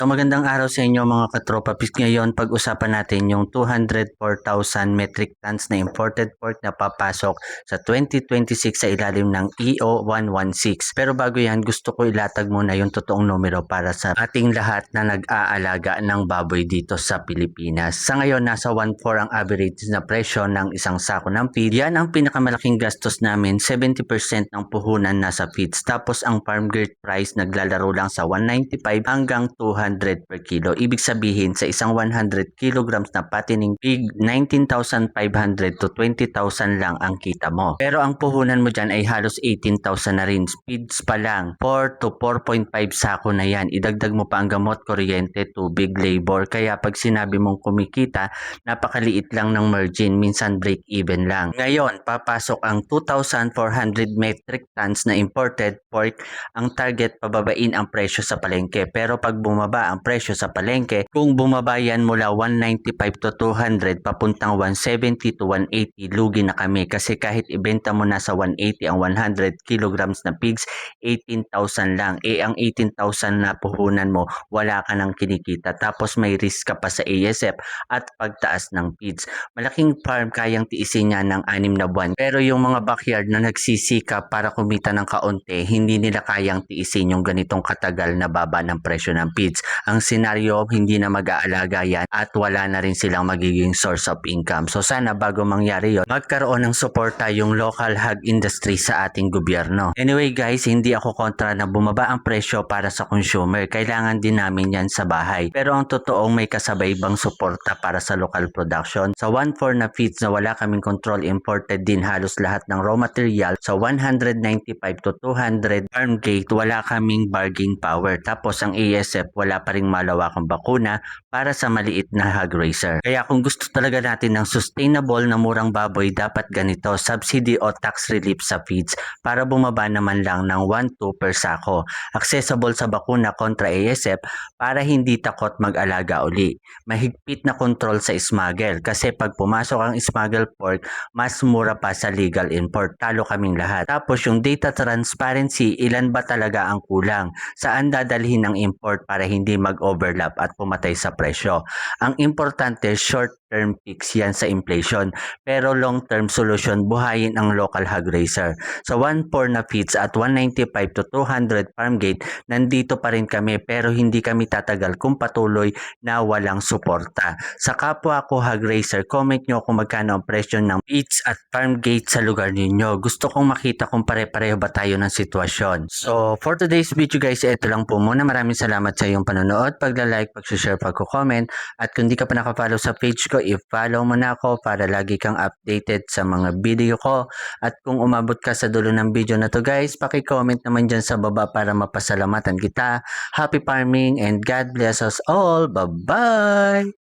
So magandang araw sa inyo mga katropa. Ngayon pag-usapan natin yung 204,000 metric tons na imported pork na papasok sa 2026 sa ilalim ng EO 116. Pero bago yan, gusto ko ilatag muna yung totoong numero para sa ating lahat na nag-aalaga ng baboy dito sa Pilipinas. Sa ngayon, nasa 1.4 ang average na presyo ng isang sako ng feed. Yan ang pinakamalaking gastos namin, 70% ng puhunan nasa feeds. Tapos ang farm gate price naglalaro lang sa 195 hanggang 200 per kilo. Ibig sabihin sa isang 100 kilograms na patining pig, 19,500 to 20,000 lang ang kita mo. Pero ang puhunan mo dyan ay halos 18,000 na rin. Feeds pa lang, 4 to 4.5 sako na yan. Idagdag mo pa ang gamot, kuryente, tubig, labor. Kaya pag sinabi mong kumikita, napakaliit lang ng margin, minsan break even lang. Ngayon, papasok ang 2,400 metric tons na imported pork. Ang target, pababain ang presyo sa palengke. Pero pag bumaba ang presyo sa palengke, kung bumaba yan mula 195 to 200 papuntang 170 to 180, lugi na kami. Kasi kahit ibenta mo na sa 180 ang 100 kilograms na pigs, 18,000 lang. Ang 18,000 na puhunan mo, wala ka nang kinikita. Tapos may risk ka pa sa ASF at pagtaas ng feeds. Malaking farm kayang tiisin niya ng 6 na buwan. Pero yung mga backyard na nagsisika para kumita ng kaunti, hindi nila kayang tiisin yung ganitong katagal na baba ng presyo ng feeds. Ang senaryo, hindi na mag-aalaga yan at wala na rin silang magiging source of income. So sana bago mangyari yon, magkaroon ng suporta yung local hog industry sa ating gobyerno. Anyway guys, hindi ako kontra na bumaba ang presyo para sa consumer. Kailangan din namin yan sa bahay. Pero ang totoong may kasabay bang suporta para sa local production? Sa 1.4 na feeds na wala kaming control, imported din halos lahat ng raw material. Sa 195 to 200 farm gate, wala kaming bargaining power. Tapos ang ASF, wala pa ring malawakang bakuna para sa maliit na hog raiser. Kaya kung gusto talaga natin ng sustainable na murang baboy, dapat ganito, subsidy o tax relief sa feeds para bumaba naman lang ng 1-2 per sako. Accessible sa bakuna kontra ASF para hindi takot mag-alaga uli. Mahigpit na control sa smuggle kasi pag pumasok ang smuggle pork, mas mura pa sa legal import. Talo kaming lahat. Tapos yung data transparency, ilan ba talaga ang kulang? Saan dadalhin ang import para hindi mag-overlap at pumatay sa presyo? Ang importante, short-term fix yan sa inflation. Pero long-term solution, buhayin ang local hog raiser. Sa 1.4 na feeds at 195 to 200 farm gate, nandito pa rin kami pero hindi kami tatagal kung patuloy na walang suporta. Sa kapwa ko hog raiser, comment nyo kung magkano ang presyo ng feeds at farm gate sa lugar ninyo. Gusto kong makita kung pare-pareho ba tayo ng sitwasyon. So for today's video guys, ito lang po muna. Maraming salamat sa iyong panonood, pagla-like, pag-share, pag-comment. At kung di ka pa nakafollow sa page ko, i-follow mo na ako para lagi kang updated sa mga video ko. At kung umabot ka sa dulo ng video na to guys, paki-comment naman dyan sa baba para mapasalamatan kita. Happy farming and God bless us all. Bye-bye!